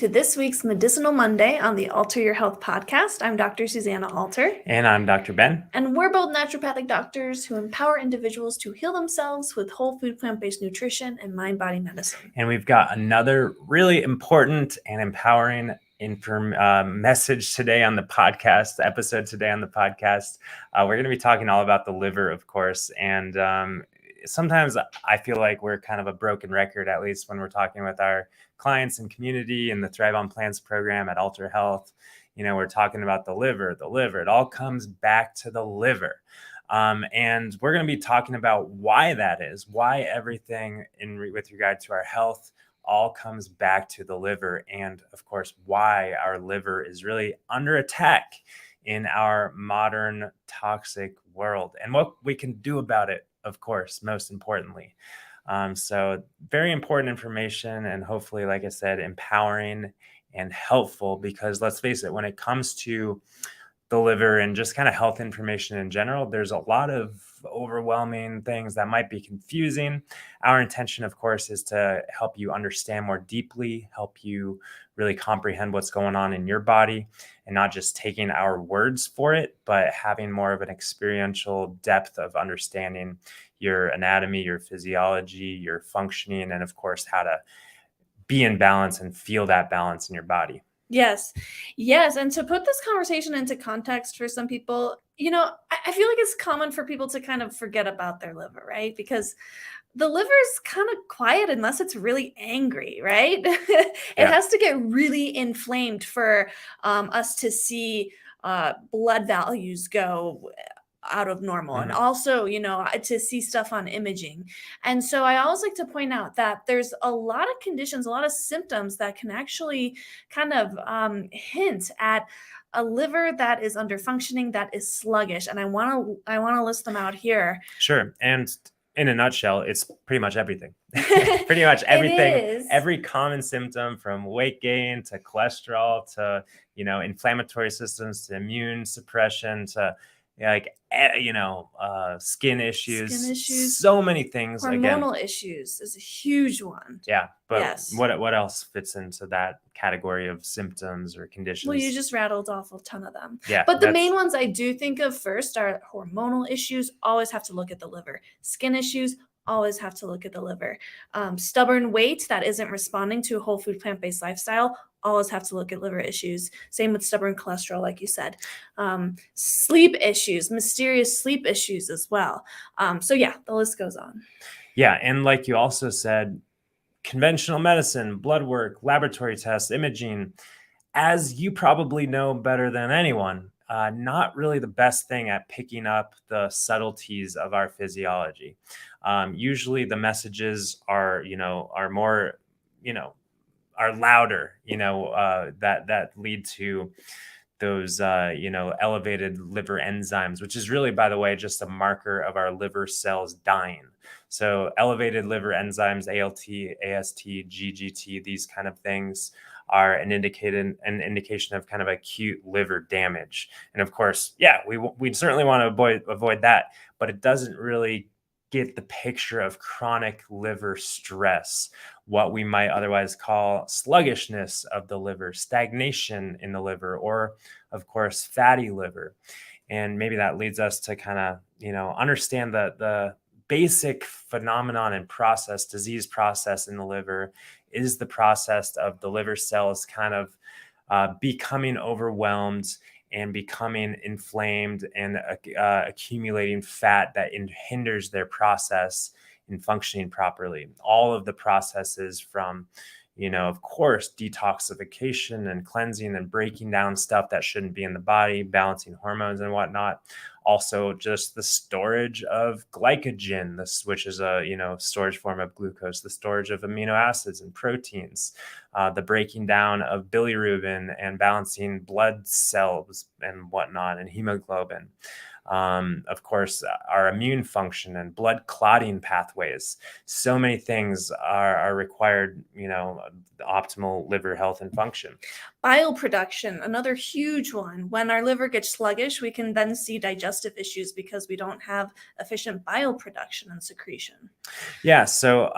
to this week's Medicinal Monday on the Alter Your Health podcast. I'm Dr. Susanna Alter. And I'm Dr. Ben. And we're both naturopathic doctors who empower individuals to heal themselves with whole food, plant-based nutrition and mind-body medicine. And we've got another really important and empowering message today on the podcast, episode today on the podcast. We're going to be talking all about the liver, of course. And sometimes I feel like we're kind of a broken record, at least when we're talking with our clients and community in the Thrive on Plants program at Alter Health. You know, we're talking about the liver. It all comes back to the liver. And we're going to be talking about why that is, why everything with regard to our health all comes back to the liver. And of course, why our liver is really under attack in our modern toxic world and what we can do about it, of course, most importantly. So very important information and hopefully, like I said, empowering and helpful, because let's face it, when it comes to the liver and just kind of health information in general, there's a lot of overwhelming things that might be confusing. Our intention, of course, is to help you understand more deeply, help you really comprehend what's going on in your body and not just taking our words for it, but having more of an experiential depth of understanding your anatomy, your physiology, your functioning, and of course, how to be in balance and feel that balance in your body. Yes. And to put this conversation into context for some people, I feel like it's common for people to kind of forget about their liver, right? Because the liver is kind of quiet unless it's really angry, right? It has to get really inflamed for us to see blood values go out of normal. And also, to see stuff on imaging. And so I always like to point out that there's a lot of conditions, a lot of symptoms that can actually kind of hint at a liver that is under functioning, that is sluggish. And I want to list them out here. Sure. And in a nutshell, it's pretty much everything. Pretty much everything. Every common symptom, from weight gain to cholesterol to, inflammatory systems to immune suppression to skin issues, so many things. Hormonal issues is a huge one. Yeah, but what else fits into that category of symptoms or conditions? Well, you just rattled off a ton of them. Yeah, but the main ones I do think of first are hormonal issues. Always have to look at the liver. Skin issues. Always have to look at the liver. Stubborn weight that isn't responding to a whole food plant-based lifestyle. Always have to look at liver issues. Same with stubborn cholesterol, like you said. Sleep issues, mysterious sleep issues as well. The list goes on. Yeah, and like you also said, conventional medicine, blood work, laboratory tests, imaging, as you probably know better than anyone, not really the best thing at picking up the subtleties of our physiology. Usually the messages are more, are louder, that lead to those, elevated liver enzymes, which is really, by the way, just a marker of our liver cells dying. So elevated liver enzymes, ALT, AST, GGT, these kind of things are an indication of kind of acute liver damage. And of course, we certainly want to avoid that, but it doesn't really get the picture of chronic liver stress, what we might otherwise call sluggishness of the liver, stagnation in the liver, or of course, fatty liver. And maybe that leads us to kind of, understand the basic phenomenon and disease process in the liver is the process of the liver cells kind of becoming overwhelmed and becoming inflamed and accumulating fat that hinders their process in functioning properly. All of the processes from, of course, detoxification and cleansing and breaking down stuff that shouldn't be in the body, balancing hormones and whatnot. Also, just the storage of glycogen, which is a storage form of glucose, the storage of amino acids and proteins, the breaking down of bilirubin and balancing blood cells and whatnot, and hemoglobin. Of course, our immune function and blood clotting pathways. So many things are required, optimal liver health and function. Bile production, another huge one. When our liver gets sluggish, we can then see digestive issues because we don't have efficient bile production and secretion. Yeah. So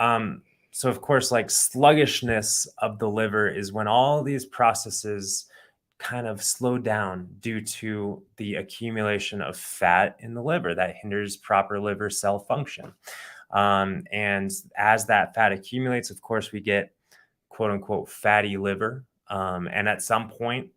So of course, like sluggishness of the liver is when all these processes kind of slow down due to the accumulation of fat in the liver that hinders proper liver cell function. And as that fat accumulates, of course, we get quote unquote fatty liver. And at some point,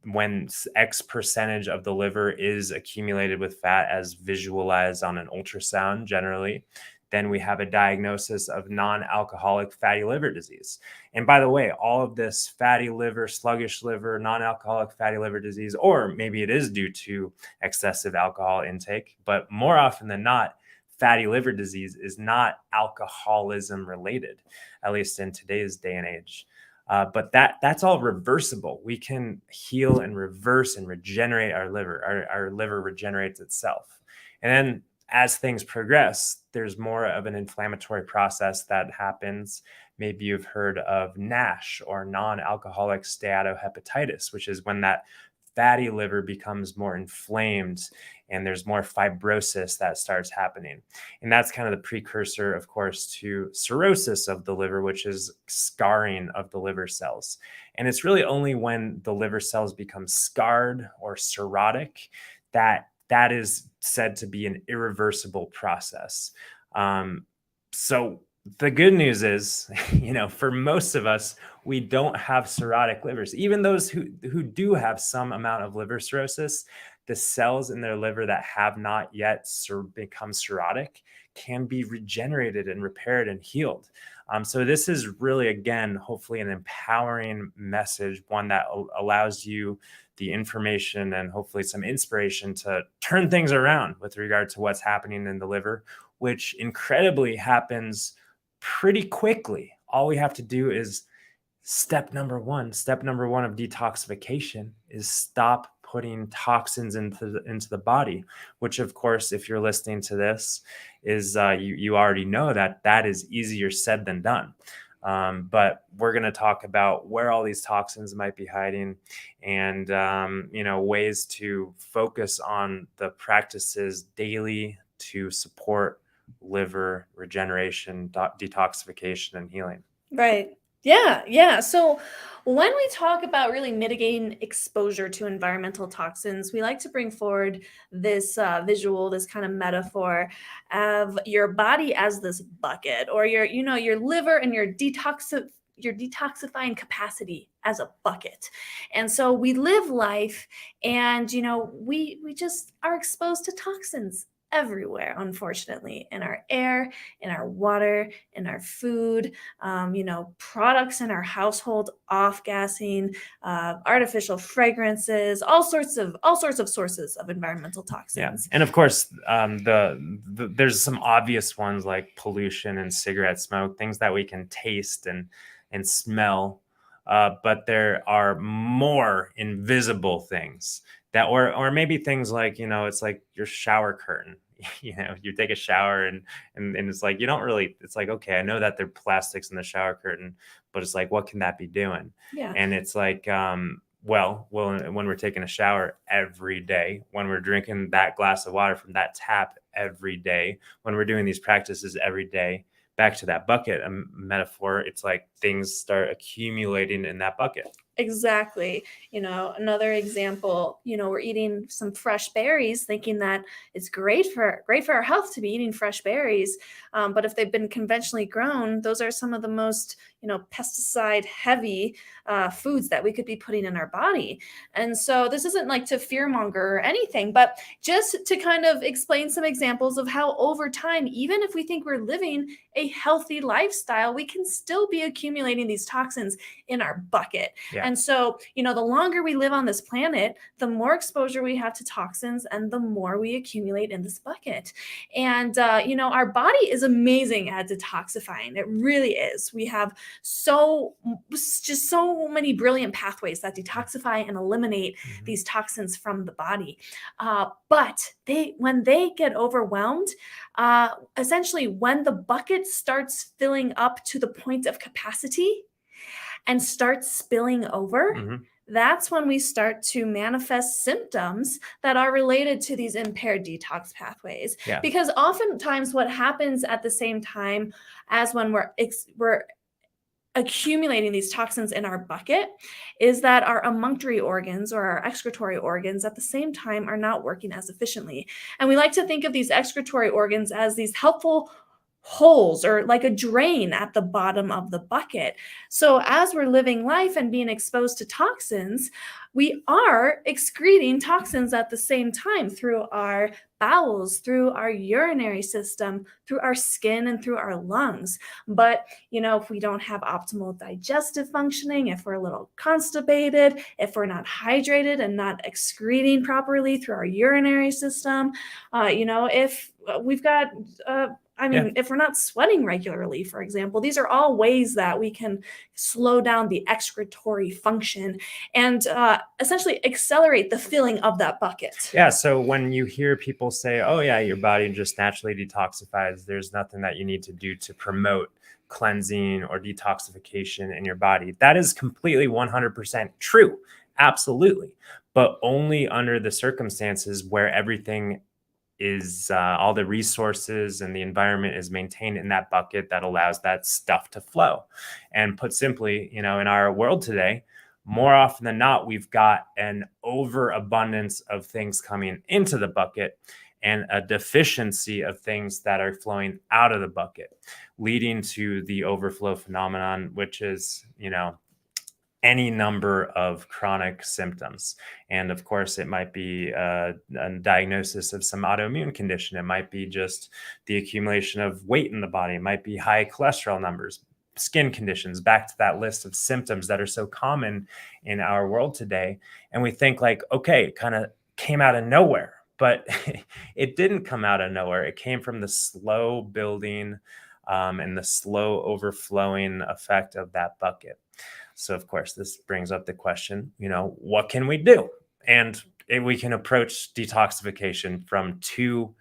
when X percentage of the liver is accumulated with fat as visualized on an ultrasound generally, then we have a diagnosis of non-alcoholic fatty liver disease. And by the way, all of this fatty liver, sluggish liver, non-alcoholic fatty liver disease, or maybe it is due to excessive alcohol intake, but more often than not, fatty liver disease is not alcoholism related, at least in today's day and age. But that's all reversible. We can heal and reverse and regenerate our liver. Our liver regenerates itself. And then as things progress, there's more of an inflammatory process that happens. Maybe you've heard of NASH or non-alcoholic steatohepatitis, which is when that fatty liver becomes more inflamed and there's more fibrosis that starts happening. And that's kind of the precursor, of course, to cirrhosis of the liver, which is scarring of the liver cells. And it's really only when the liver cells become scarred or cirrhotic that is said to be an irreversible process. So the good news is, for most of us, we don't have cirrhotic livers. Even those who do have some amount of liver cirrhosis, the cells in their liver that have not yet become cirrhotic can be regenerated and repaired and healed. So this is really, again, hopefully an empowering message, one that allows you the information and hopefully some inspiration to turn things around with regard to what's happening in the liver, which incredibly happens pretty quickly. All we have to do is step number one of detoxification is stop putting toxins into the body, which of course, if you're listening to this, is you already know that is easier said than done. But we're going to talk about where all these toxins might be hiding and, ways to focus on the practices daily to support liver regeneration, detoxification, and healing. Right. Yeah. So when we talk about really mitigating exposure to environmental toxins, we like to bring forward this visual, this kind of metaphor of your body as this bucket, or your liver and your detoxifying capacity as a bucket. And so we live life and we just are exposed to toxins everywhere, unfortunately, in our air, in our water, in our food, products in our household, off-gassing, artificial fragrances, all sorts of sources of environmental toxins. Yeah. And of course, there's some obvious ones like pollution and cigarette smoke, things that we can taste and smell. But there are more invisible things that, or maybe things like, it's like your shower curtain. You take a shower and it's like, you don't really, it's like, okay, I know that there are plastics in the shower curtain, but it's like, what can that be doing? Yeah. And it's like, well, when we're taking a shower every day, when we're drinking that glass of water from that tap every day, when we're doing these practices every day, back to that bucket metaphor, it's like things start accumulating in that bucket. Exactly. Another example, we're eating some fresh berries thinking that it's great for our health to be eating fresh berries. But if they've been conventionally grown, those are some of the most, pesticide heavy foods that we could be putting in our body. And so this isn't like to fearmonger or anything, but just to kind of explain some examples of how over time, even if we think we're living a healthy lifestyle, we can still be accumulating these toxins in our bucket. Yeah. And so, the longer we live on this planet, the more exposure we have to toxins and the more we accumulate in this bucket. And, our body is amazing at detoxifying. It really is. We have so many brilliant pathways that detoxify and eliminate these toxins from the body. But when they get overwhelmed, essentially when the bucket starts filling up to the point of capacity and starts spilling over, that's when we start to manifest symptoms that are related to these impaired detox pathways. Yeah. Because oftentimes, what happens at the same time as when we're accumulating these toxins in our bucket is that our emunctory organs or our excretory organs at the same time are not working as efficiently. And we like to think of these excretory organs as these helpful holes or like a drain at the bottom of the bucket. So as we're living life and being exposed to toxins, we are excreting toxins at the same time through our bowels, through our urinary system, through our skin, and through our lungs. But if we don't have optimal digestive functioning, if we're a little constipated, if we're not hydrated and not excreting properly through our urinary system, if we've got, Yeah. if we're not sweating regularly, for example, these are all ways that we can slow down the excretory function and essentially accelerate the filling of that bucket. Yeah. So when you hear people say, oh, yeah, your body just naturally detoxifies, there's nothing that you need to do to promote cleansing or detoxification in your body. That is completely 100% true. Absolutely. But only under the circumstances where everything is all the resources and the environment is maintained in that bucket that allows that stuff to flow. And put simply, in our world today, more often than not, we've got an overabundance of things coming into the bucket and a deficiency of things that are flowing out of the bucket, leading to the overflow phenomenon, which is, any number of chronic symptoms. And of course, it might be a diagnosis of some autoimmune condition. It might be just the accumulation of weight in the body. It might be high cholesterol numbers, skin conditions, back to that list of symptoms that are so common in our world today. And we think like, okay, it kind of came out of nowhere, but it didn't come out of nowhere. It came from the slow building and the slow overflowing effect of that bucket. So, of course, this brings up the question, what can we do? And we can approach detoxification from two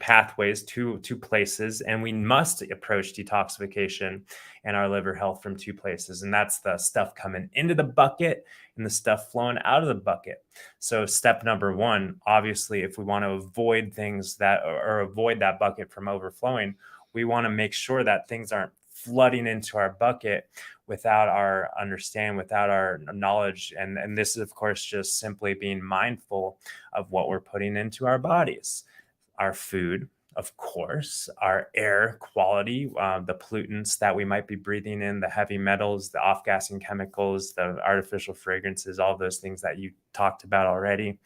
pathways, two places, and we must approach detoxification and our liver health from two places, and that's the stuff coming into the bucket and the stuff flowing out of the bucket. So step number one, obviously, if we want to avoid things that or avoid that bucket from overflowing, we want to make sure that things aren't flooding into our bucket without our understanding, without our knowledge. And this is, of course, just simply being mindful of what we're putting into our bodies. Our food, of course, our air quality, the pollutants that we might be breathing in, the heavy metals, the off-gassing chemicals, the artificial fragrances, all those things that you talked about already,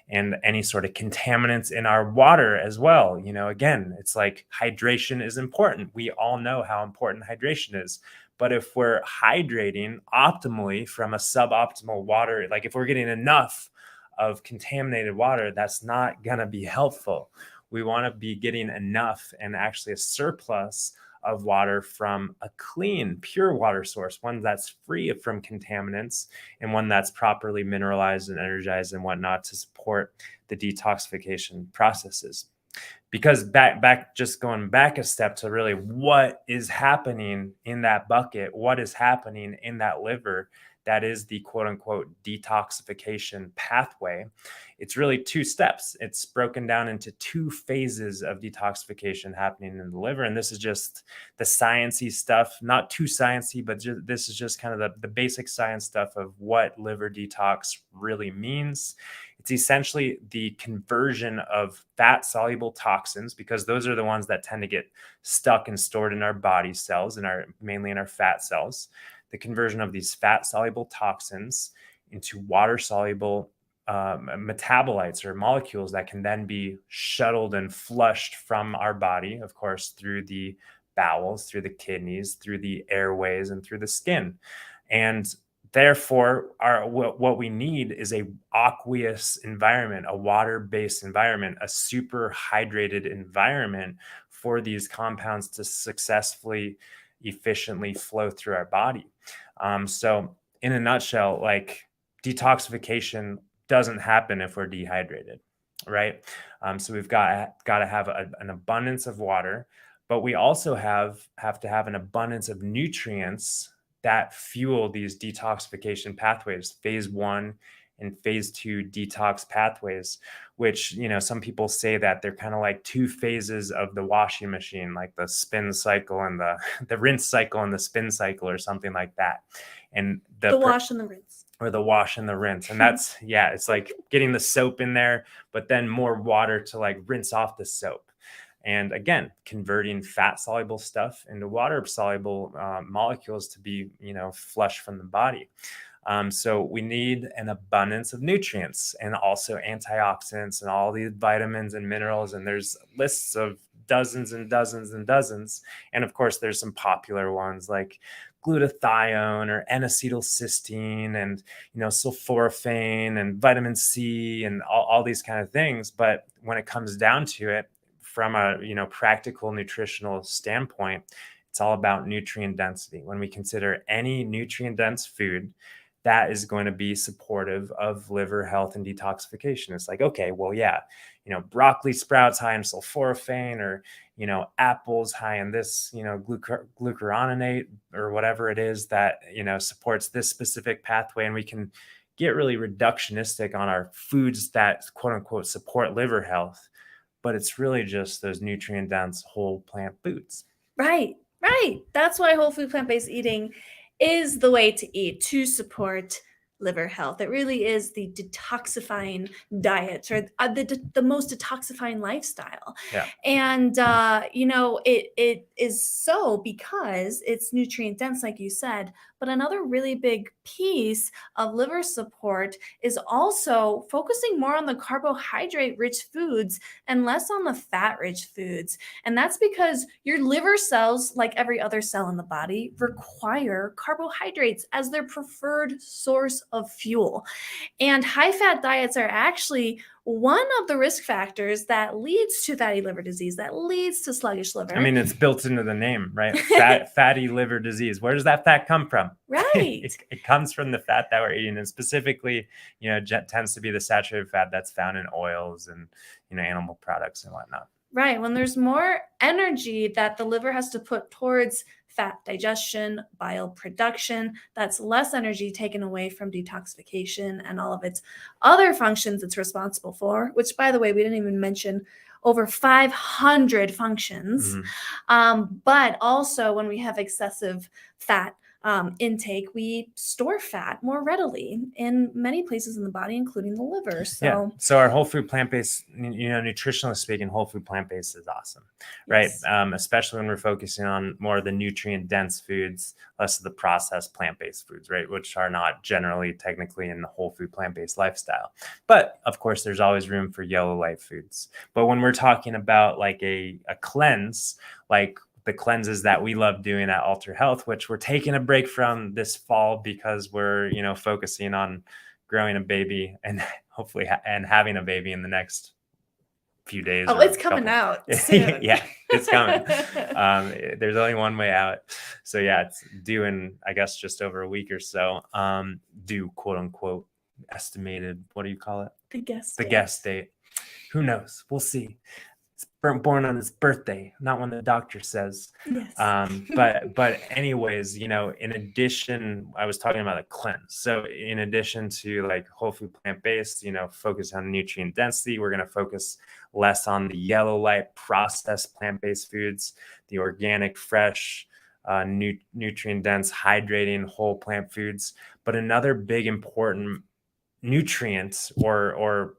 and any sort of contaminants in our water as well. Again, it's like hydration is important. We all know how important hydration is. But if we're hydrating optimally from a suboptimal water, like if we're getting enough of contaminated water, that's not going to be helpful. We want to be getting enough and actually a surplus of water from a clean, pure water source, one that's free from contaminants and one that's properly mineralized and energized and whatnot to support the detoxification processes. Because just going back a step to really what is happening in that bucket, what is happening in that liver, that is the quote unquote detoxification pathway. It's really two steps. It's broken down into two phases of detoxification happening in the liver. And this is just the sciencey stuff, not too sciencey, but this is just kind of the basic science stuff of what liver detox really means. It's essentially the conversion of fat soluble toxins, because those are the ones that tend to get stuck and stored in our body cells and mainly in our fat cells. The conversion of these fat soluble toxins into water soluble metabolites or molecules that can then be shuttled and flushed from our body, of course, through the bowels, through the kidneys, through the airways, and through the skin. And therefore, what we need is a aqueous environment, a water-based environment, a super hydrated environment for these compounds to successfully, efficiently flow through our body. So in a nutshell, like detoxification doesn't happen if we're dehydrated, right? So we've got to have an abundance of water, but we also have to have an abundance of nutrients that fuel these detoxification pathways, phase 1 and phase 2 detox pathways, which, some people say that they're kind of like two phases of the washing machine, like the spin cycle and the the rinse cycle and the spin cycle, or something like that. And The wash and the rinse. or the wash and the rinse. And that's, yeah, it's like getting the soap in there, but then more water to like rinse off the soap. And again, converting fat soluble stuff into water soluble molecules to be, flushed from the body. So we need an abundance of nutrients and also antioxidants and all these vitamins and minerals. And there's lists of dozens and dozens and dozens. And of course, there's some popular ones like glutathione or N-acetylcysteine and, sulforaphane and vitamin C and all these kind of things. But when it comes down to it, from a, practical nutritional standpoint, it's all about nutrient density. When we consider any nutrient dense food, that is going to be supportive of liver health and detoxification. It's like, okay, well, yeah, broccoli sprouts high in sulforaphane, or, apples high in this, glucuronate or whatever it is that, supports this specific pathway. And we can get really reductionistic on our foods that quote unquote support liver health, but it's really just those nutrient dense whole plant foods. Right. That's why whole food plant-based eating is the way to eat to support liver health. It really is the detoxifying diet, or the most detoxifying lifestyle. Yeah. And it is so because it's nutrient dense, like you said. But another really big piece of liver support is also focusing more on the carbohydrate rich foods and less on the fat rich foods. And that's because your liver cells, like every other cell in the body, require carbohydrates as their preferred source of fuel. And high fat diets are actually one of the risk factors that leads to fatty liver disease, that leads to sluggish liver. I mean, it's built into the name, right? Fatty liver disease. Where does that fat come from? Right. It comes from the fat that we're eating, and specifically, tends to be the saturated fat that's found in oils and, animal products and whatnot. Right. When there's more energy that the liver has to put towards fat digestion, bile production, that's less energy taken away from detoxification and all of its other functions it's responsible for, which, by the way, we didn't even mention over 500 functions. But also when we have excessive fat intake, we store fat more readily in many places in the body, including the liver. So our whole food plant-based, nutritionally speaking, whole food plant-based is awesome, right? Yes. Especially when we're focusing on more of the nutrient dense foods, less of the processed plant-based foods, right? Which are not generally technically in the whole food plant-based lifestyle. But of course, there's always room for yellow light foods. But when we're talking about like a cleanse, like the cleanses that we love doing at Alter Health, which we're taking a break from this fall because we're, focusing on growing a baby and hopefully and having a baby in the next few days. Oh, it's coming out soon. Yeah, it's coming. There's only one way out. So yeah, it's due in, I guess, just over a week or so. Due, quote unquote, estimated, what do you call it? The guest date. Who knows? We'll see. Born on his birthday, not when the doctor says. Yes. But anyways, in addition, I was talking about a cleanse. So in addition to like whole food plant-based, focus on nutrient density, we're going to focus less on the yellow light processed plant-based foods, the organic, fresh, nutrient dense, hydrating whole plant foods. But another big important nutrient, or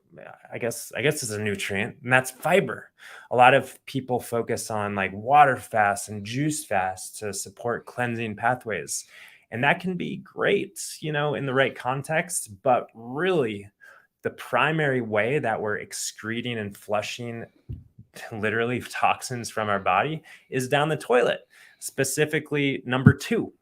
I guess it's a nutrient, and that's fiber. A lot of people focus on like water fasts and juice fasts to support cleansing pathways, and that can be great, in the right context. But really, the primary way that we're excreting and flushing literally toxins from our body is down the toilet. Specifically, number two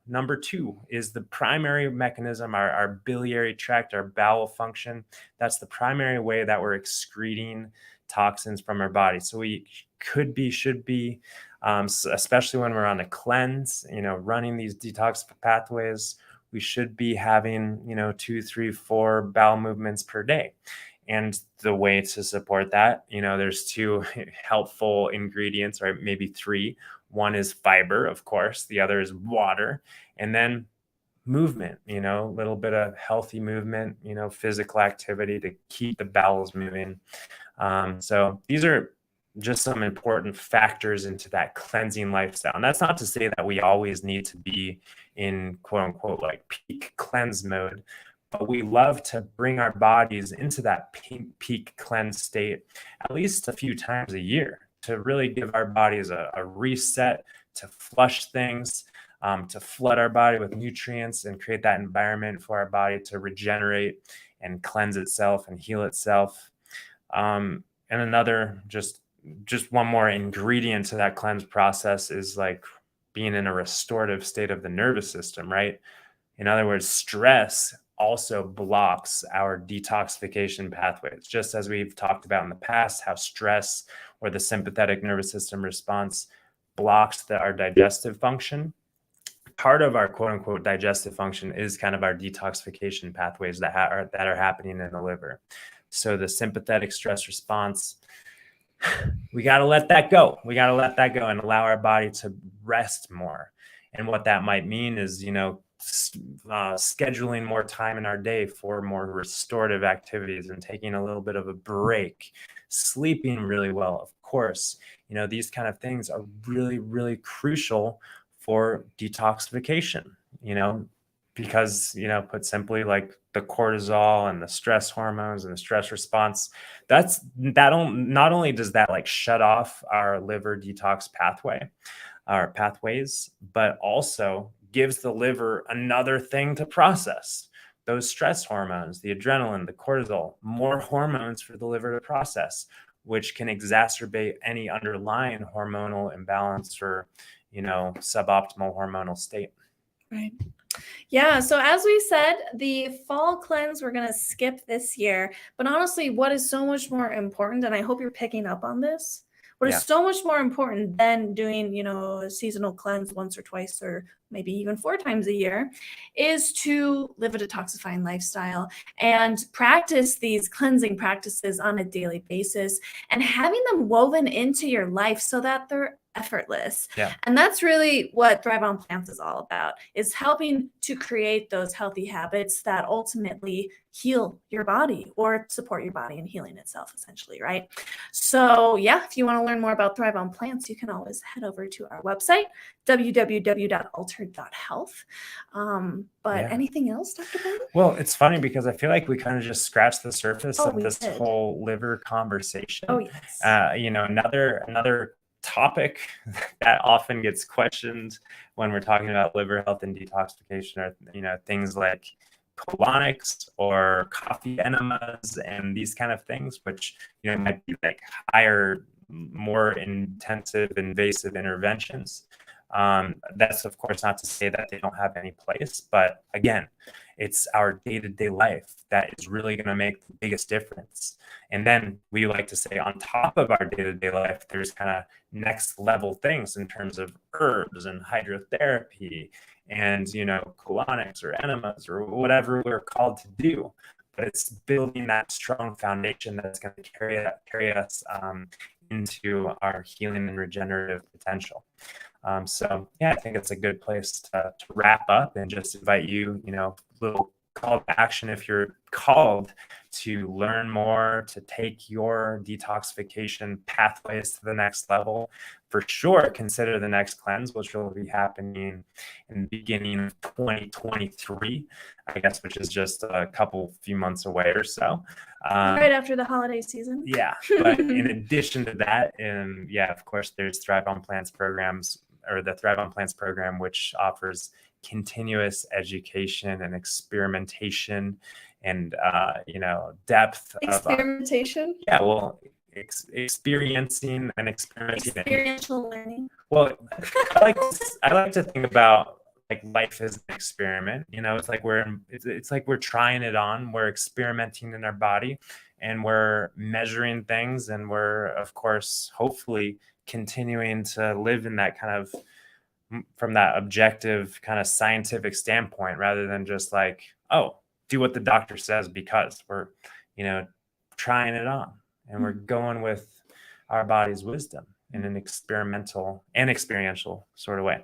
is the primary mechanism, our biliary tract, our bowel function. That's the primary way that we're excreting toxins from our body. So we should be, especially when we're on a cleanse, running these detox pathways, we should be having, 2, 3, 4 bowel movements per day. And the way to support that, there's 2 helpful ingredients, or maybe 3. One is fiber, of course. The other is water. And then movement, a little bit of healthy movement, physical activity to keep the bowels moving. So these are just some important factors into that cleansing lifestyle. And that's not to say that we always need to be in quote unquote like peak cleanse mode, but we love to bring our bodies into that peak cleanse state at least a few times a year to really give our bodies a reset, to flush things, to flood our body with nutrients and create that environment for our body to regenerate and cleanse itself and heal itself. And another, just one more ingredient to that cleanse process is like being in a restorative state of the nervous system, right? In other words, stress also blocks our detoxification pathways, just as we've talked about in the past, how stress or the sympathetic nervous system response blocks our digestive function. Part of our quote unquote digestive function is kind of our detoxification pathways that are happening in the liver. So the sympathetic stress response, we got to let that go. We got to let that go and allow our body to rest more. And what that might mean is, scheduling more time in our day for more restorative activities and taking a little bit of a break, sleeping really well. Of course, these kind of things are really, really crucial for detoxification, because, put simply, like the cortisol and the stress hormones and the stress response, not only does that like shut off our liver detox pathways, but also gives the liver another thing to process. Those stress hormones, the adrenaline, the cortisol, more hormones for the liver to process, which can exacerbate any underlying hormonal imbalance or, suboptimal hormonal state. Right. Yeah. So as we said, the fall cleanse, we're going to skip this year. But honestly, what is so much more important, and I hope you're picking up on this, what is so much more important than doing, a seasonal cleanse once or twice or maybe even 4 times a year, is to live a detoxifying lifestyle and practice these cleansing practices on a daily basis and having them woven into your life so that they're effortless. Yeah. And that's really what Thrive on Plants is all about, is helping to create those healthy habits that ultimately heal your body or support your body in healing itself, essentially, right? So yeah, if you want to learn more about Thrive on Plants, you can always head over to our website, www.altered.health. Anything else, Dr. Ben? Well, it's funny because I feel like we kind of just scratched the surface of this whole liver conversation. Oh, yes. Another topic that often gets questioned when we're talking about liver health and detoxification are, things like colonics or coffee enemas and these kind of things, which, might be like higher, more intensive, invasive interventions. That's of course not to say that they don't have any place, but again, it's our day-to-day life that is really going to make the biggest difference. And then we like to say on top of our day-to-day life, there's kind of next level things in terms of herbs and hydrotherapy and, colonics or enemas or whatever we're called to do. But it's building that strong foundation that's going to carry us into our healing and regenerative potential. So yeah, I think it's a good place to wrap up and just invite you, little call to action if you're called to learn more, to take your detoxification pathways to the next level. For sure, consider the next cleanse, which will be happening in the beginning of 2023, I guess, which is just a few months away or so. Right after the holiday season. Yeah, but in addition to that, of course, there's Thrive on Plants programs, or the Thrive on Plants program, which offers continuous education and experimentation and depth experimentation. Experiencing and experimenting. Experiential learning. Well, I like to think about like life as an experiment. It's like we're trying it on, we're experimenting in our body, and we're measuring things, and we're of course hopefully continuing to live in that kind of, from that objective kind of scientific standpoint, rather than just like, oh, do what the doctor says, because we're trying it on and we're going with our body's wisdom. in an experimental and experiential sort of way.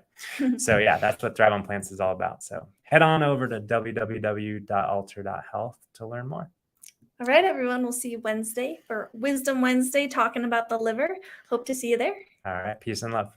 So yeah, that's what Thrive on Plants is all about. So head on over to www.alter.health to learn more. All right, everyone. We'll see you Wednesday for Wisdom Wednesday, talking about the liver. Hope to see you there. All right. Peace and love.